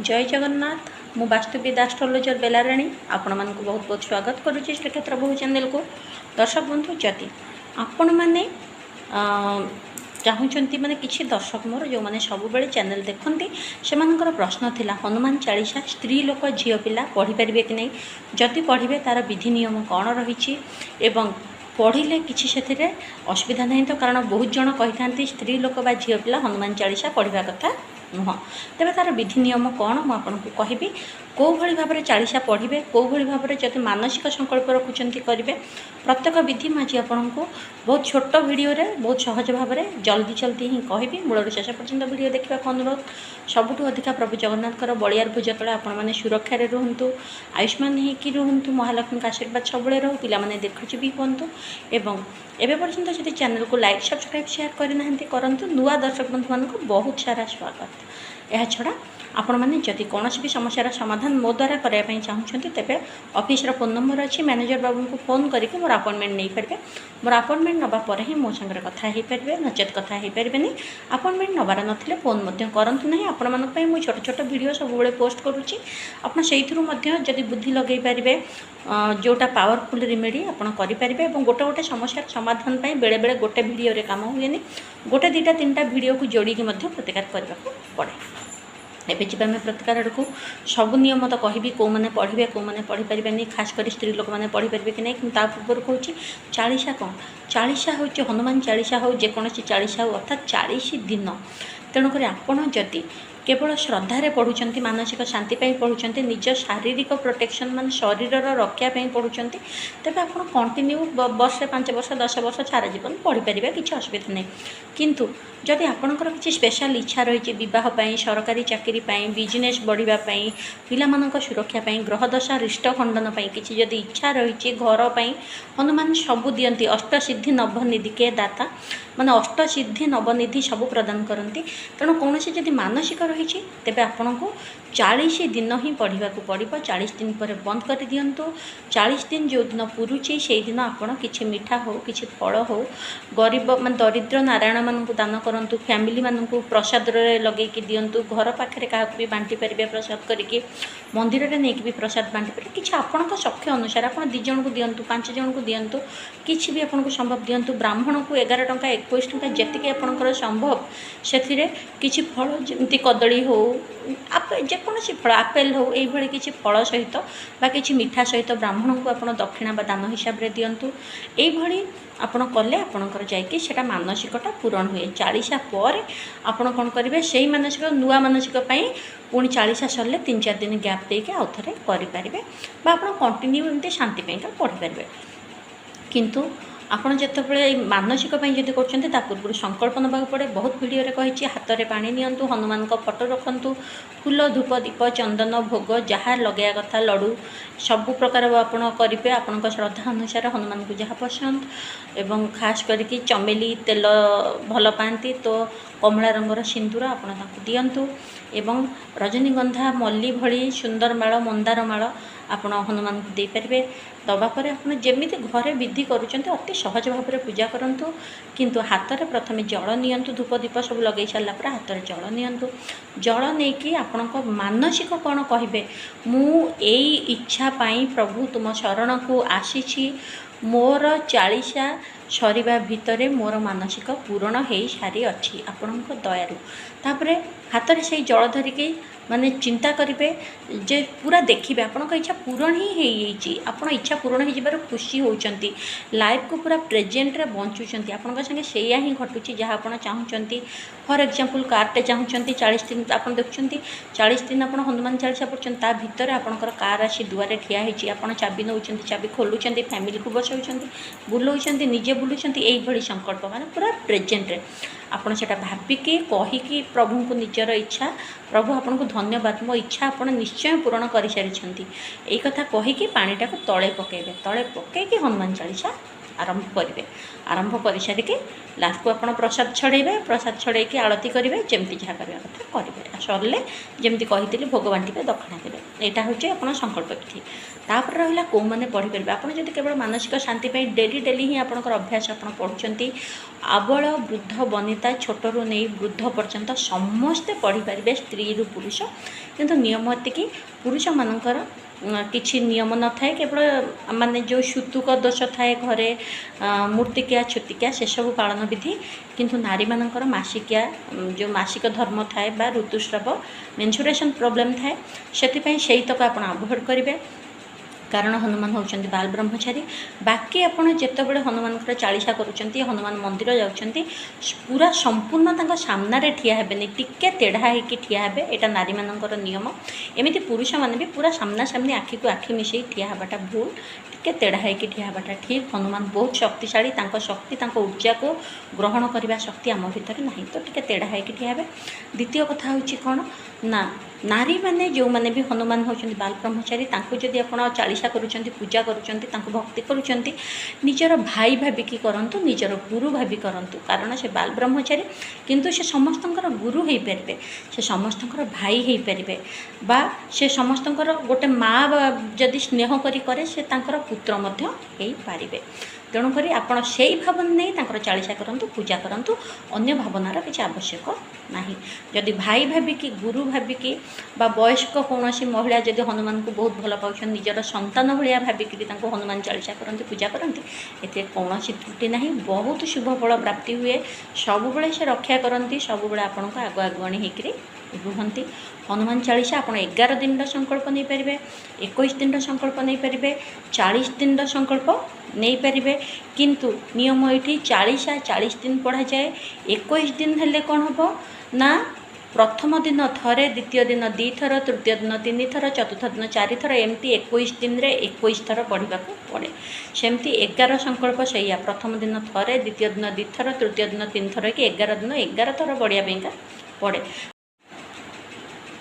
जय जगन्नाथ। मु वास्तुविद एस्ट्रोलोजर बेलाराणी आपण मानक बहुत बहुत स्वागत करुच्ची श्रीक्षेत्र बहु चैनल को। दर्शक बंधु जदि आपण मैंने चाहूँगी मैंने किसी दर्शक मोर जो मैंने सब बेले चैनल देखती से प्रश्न थिला हनुमान चालीसा स्त्री लोक झील पिला पढ़ी पारे कि नहीं, जदि पढ़े तार विधि नियम कौन रही एवं पढ़िले किसी से असुविधा नहीं तो, कारण बहुत जन कही था स्त्री लोक बा झील पिला हनुमान चालीसा पढ़ा कथा नुह। तेरे तार विधि नियम कौन मुझे कहबी, कौ भाई भाव में चालीसा पढ़े, कौ भाई भाव में जब मानसिक संकल्प रखुंट करेंगे प्रत्येक विधि मुझे आपन को बहुत छोट भिडियो बहुत सहज भाव में जल्दी जल्दी ही कहबी। मूल शेष पर्यटन भिडियो देखा अनुरोध। सबुठ अधिका प्रभु जगन्नाथ बलियार भुज तले आपण मैंने सुरक्षा रुहतु, आयुष्मान होकि रुहतु, महालक्ष्मी आशीर्वाद सब रो, पाने दीर्घजीवी हूँ एवं एवं पर्यटन जब चैनल को लाइक सब्सक्राइब शेयर करना करंतु। नुआ दर्शक बंधु मानक बहुत सारा स्वागत। यह छड़ा आपण मैंने जदि कौन भी समस्यार समाधान मो द्वारा करने चाहूँगी तेरे ऑफिस फोन नंबर अच्छी, मैनेजर बाबू को फोन करके मोर अपॉइंटमेंट नहीं पारे। मोर अपॉइंटमेंट नवा पर ही मो संगे कथा हो पारे, नचेत कथा हो पारे नहीं। अपॉइंटमेंट नवार नथिले फोन करंतु नहीं। आपण मानक मुझे छोट छोट वीडियो सब बेले पोस्ट करुच्ची, आपड़ से जदि बुद्धि लगे पारे जोटा पावरफुल रेमेडी आपड़ करेंगे। गोटे गोटे समस्या समाधान बेले बेले गोटे वीडियो रे काम हुए, गोटे दुईटा तीन टा वीडियो को जोड़ी प्रतिकार करने पड़े। एवं जी आम प्रतिकार आड़ को सब नियम तो कहबी कौ मैंने पढ़े कौ मैंने पढ़ी पारे नहीं, खास कर स्त्री लोक मैंने पढ़ी पारे कि नहीं। कि पूर्व कहूँ चालीसा कौन, चालीसा हूँ हनुमान चालीसा हो जेकोसी चालीसा हो अर्थात 40 दिन। तेणुक आपड़ जदि केवल श्रद्धारे पढ़ुंट, मानसिक शांति पढ़ुंट, निज शारीरिक प्रोटेक्शन मान शरीर रक्षापी पढ़ुंट, तेज आप कंटिन्यू वर्षे 5 वर्ष 10 वर्ष सारा जीवन पढ़ी पारे, किसी असुविधा नहीं। किंतु जदि आपणकर किसी स्पेशल इच्छा रही बह सरकारी चाकरी, बिजनेस बढ़ापी, पिला सुरक्षा, ग्रहदशा रिष्ट खंडन किसी जदि इच्छा रही घर पर हनुमान सबू दियंती। अष्टसिद्धि नवनिधि के दाता माने अष्टसिद्धि नवनिधि सब प्रदान करती। तेणु कौन से जदि मानसिक रही तेबे आपन को 40 दिन ही पढ़ा पड़ो। 40 दिन पर बंद कर दिंतु। 40 दिन जो दिन पुरुची से दिन आपड़ किसी मिठा हो किसी फल हो गरीब मान दरिद्र नारायण मान दान करूँ, फैमिली मान प्रसाद लगे दिंतु, घर पाखे क्या भी बांटी पारे प्रसाद करके, मंदिर में नहीं भी प्रसाद बांटी पारे। कि आपण सख्य अनुसार आप 2 जन को दिंतु, 5 जन को दिंतु, किसी भी आपको संभव दिंतु। ब्राह्मण को 11 टंका 21 टंका जी आपंकर संभव से किसी फल जमी कदली हो जेकोसी फल आपेल हो ये किसी फल सहित बा किसी मिठा सहित ब्राह्मण को आप दक्षिणा बा दान हिसाब से दिंतु। ये आपड़ कले आपणकर जाटा मानसिकता पूरण हुए। 40 पर आपड़ कौन करेंगे से मानसिक नुआ मानसिक पुणी 40 सरले 3-4 दिन गैप देके आउ थे करेंगे आप कंटिन्यू एमती शांति पढ़ी पारे। किंतु आपड़ जितेबाला मानसिक जब कर पूर्व संकल्प ना पड़े। बहुत वीडियो कही हाथ में पानी नियंतु, हनुमान का फोटो रखु, फूल धूप दीप चंदन भोग जहाँ लगे कथा लड्डू सबु प्रकार आपड़ करेंगे। आपण श्रद्धा अनुसार हनुमान को जहाँ पसंद एवं खास करके चमेली तेल भल पाती तो कमला रंगर सिंदूर आपड़ दिंतु एवं रजनीगंधा मल्ली भली सुंदर माल मंदार माल आपण हनुमान को दे पारे। दवापर आपड़ जमी घरे विधि करुँच अति सहज भाव में पूजा करूँ। किंतु हाथ में प्रथम जल नियंतु, धूप दीप सब लगे सारापर हाथ में जल नियंतु। जल नहीं कि आपण मानसिक कौन कहे मु एई इच्छा पाई प्रभु तुम शरण को आसी, मोर 40 सरीबा भितर मोर मानसिक पूरण हो सारी अच्छी आपण दयारू। तापरे हाथ में से जल धरिकी माने चिंता करेंगे जे पूरा देखिए आपन इच्छा पूरण ही आप इच्छा पूरण हो खुशी होती, लाइफ को पूरा प्रेजेंट रे बंचुंट। आपन संगे से ही घटुची जहाँ आप चाहूँगी। फॉर एग्जांपल कारटे चाहूँगी 40 दिन आप देखुं 40 दिन आप हनुमान चालीसा पढ़ुं, ता भितर आपंकर कार आसी दुआरे ठिया होती, आप चाबी नौ चाबी खोलुंट, फैमिली को बसौं बुलाऊँ निजे बुलूँ यही संकल्प माने पूरा प्रेजेंट रे आपड़ से भाविकी कहीकि प्रभु को निजर इच्छा प्रभु आपन को धन्यवाद मो इच्छा आपन निश्चय पूरण कर सारी यही कथा कहीकि पानीटा को तले पकेबे, तले पकईकि हनुमान चालीसा आरंभ करेंगे। आरंभ कर सारिकी लास्ट को आप प्रसाद छड़ेबे, प्रसाद छड़े आलती करेंगे, जमी जहाँ करवा कथा करेंगे। सरले जमी कही भोग बांटे दक्षिणा देवे। यहाँ हूँ आप संकल्प विधि। तापर रहा कौ मैंने पढ़ी आप केवल मानसिक शांति डेली डेली ही आप अभ्यास आप पढ़ुंट आबल वृद्ध वनिता छोटू नहीं वृद्ध पर्यंत समस्ते पढ़ी पारे स्त्री रु पुरुष। किंतु नियम एति पुरुष मानकर किसी नियम न थाए केवल माने जो सुतुक दोष थाए घरे मूर्तिकिया छुतिकिया से सब पालन विधि। किंतु नारी मानकर मासिकिया जो मासिक धर्म थाए बा ऋतुस्राव मेन्सुरेशन प्रॉब्लम थाए से तक आप अवॉइड करेंगे। कारण हनुमान होउछन्ति बाल ब्रह्मचारी। बाकी आपण जेतेबेले हनुमान चालीसा करुछन्ति हनुमान मंदिर जाउछन्ति पूरा संपूर्ण तांका सामना रे ठिया हेबेनी, टिके तेढ़ा हेकि ठिया हेबे। एटा नारी मानकर नियम। एमिति पुरुष माने भी पूरा सामना सामनी आखि को आखि मिसई ठिया हेबाटा भूल, टिके तेढ़ा हेकि ठिया हेबाटा ठीक। हनुमान बहुत शक्तिशाली, तांका शक्ति तांका ऊर्जा को ग्रहण करबा शक्ति आम भितर नाही, तो टिके तेढ़ा हेकि ठिया हेबे। द्वितीय कथा होछि कोन ना नारी माने जो माने भी हनुमान होउछन्ति बाल ब्रह्मचारी तांको जदि आपण चालीसा करुछन्ति पूजा करुछन्ति तांको भक्ति करुछन्ति निजर भाई भाबिकी करंतु, निजर गुरु भाबी करंतु। कारण से बाल ब्रह्मचारी किंतु से समस्तंकर गुरु हेई परिबे, से समस्तंकर भाई हेई परिबे बा से समस्तंकर गोटे माँ जदि स्नेह करी करे से तांकर पुत्र मध्य हेई पारिबे। तेणुक आपड़ से भावना नहीं तांकर चालीसा करंतु पूजा करंतु, अन्य भावनार किसी आवश्यक नहीं। जदि भाई भाबिकी गुरु भाबिकी बा वयस्क कौन महिला जदि हनुमान को बहुत भल पाउछन निजर संतान भाया भाबिकी हनुमान चालीसा करती पूजा करती एते कौन त्रुटि नहीं। बहुत शुभ फल प्राप्ति हुए। सब बेले से रक्षा करती, सब बेले आपण को आगु आगुआणी होकर रुहंती। हनुमान चालीसा आप 11 दिन संकल्प नहीं पारे, 21 दिन संकल्प नहीं पारे, 40 दिन संकल्प नहीं पारे। किंतु नियम ये चालीसा 40 दिन पढ़ा जाए। 21 दिन हेले कौन हम ना प्रथम दिन थरे, द्वितीय दिन 2 थर, तृतीय दिन 3 थर, चतुर्थ दिन 4 थर, एमती 21 दिन रे 21 थर पढ़ा पड़े। सेमती 11 संकल्प से प्रथम दिन थरे, द्वितीय दिन 2 थर, तृतीय दिन 3 थर कि 11 दिन 11 थर पढ़िया पड़े।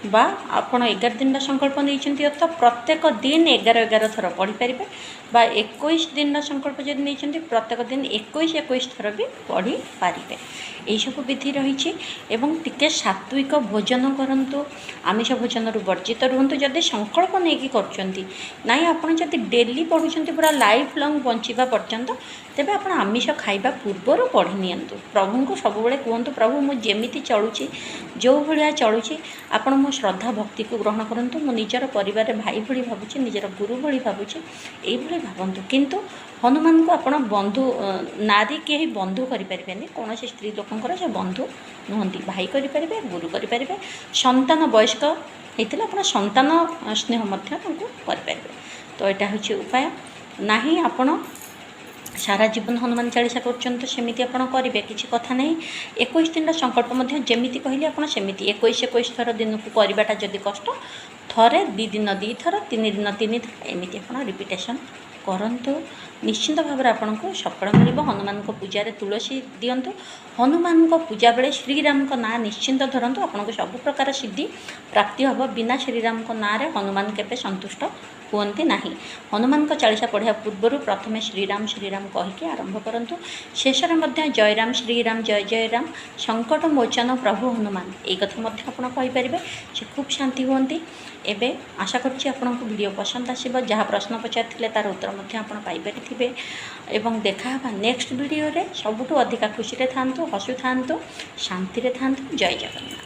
बा आपण 11 दिन संकल्प नहीं अर्थ प्रत्येक दिन 11 थर पढ़ी पारे बा 21 दिन संकल्प जब नहीं प्रत्येक दिन 21 थर भी पढ़ी पारे। यही विधि रही। टिके सात्विक भोजन करंतु, आमिष भोजन वर्जित रुहतु। जदि संकल्प नहीं कर आपड़ जब डेली पढ़ुं पूरा लाइफ लंग बंचा पर्यंत तेबे आप आमिष खाइबा पूर्वर पढ़ी नियंतु। प्रभु को सब कहतु प्रभु मुझे चलुची जो भाया चलुची आपण मो श्रद्धा भक्ति को ग्रहण करंतु। मो निजर परिवार भाई भली भावुची, निजर गुरु भली भावुची, ये भावतु। किंतु हनुमान को आपण बंधु नारी कहीं बंधु करें कौन से स्त्री लोकंर से बंधु नुहति, भाई करें, गुरु करें, संतान वयस्क होता आप संतान स्नेह करें। तो यहाँ हूँ उपाय ना आपण सारा जीवन हनुमान चालीसा करमती आप करेंगे किसी कथा नहीं। 21 दिन संकल्प जमी कहली आप सेमती 21 थर दिन को करवाटा जदि कष्ट थरे 2 दिन 2 थर 3 दिन 3 थर एमती आप रिपीटेशन करंतु। निश्चिंत भाव में आपन को सफल मिल। हनुमान को पूजा रे तुलसी दिंतु। हनुमान को पूजा बेले श्रीराम को ना निश्चिंत धरतु। आपन को सब प्रकार सिद्धि प्राप्ति हम। बिना श्रीराम को ना रे हनुमान केबे संतुष्ट हुअन्ति नाही। हनुमान को चालीसा पढ़ा पूर्व प्रथमे श्रीराम श्रीराम कहीकि आरंभ करंतु। शेष में जय राम श्रीराम जय जय राम संकट मोचन प्रभु हनुमान ये कथा आपरे से खूब शांति हुअन्ति। एबे आशा करछि आपनको वीडियो पसंद आसिबो। जहाँ प्रश्न पचारिथिले तार उत्तर आपण पाइपारिथिबे। एवं देखा हबा नेक्स्ट वीडियो रे। सबुठु अधिका खुशी रे थांतु, हसु थांतु, शांति रे थांतु। जय जगन्नाथ।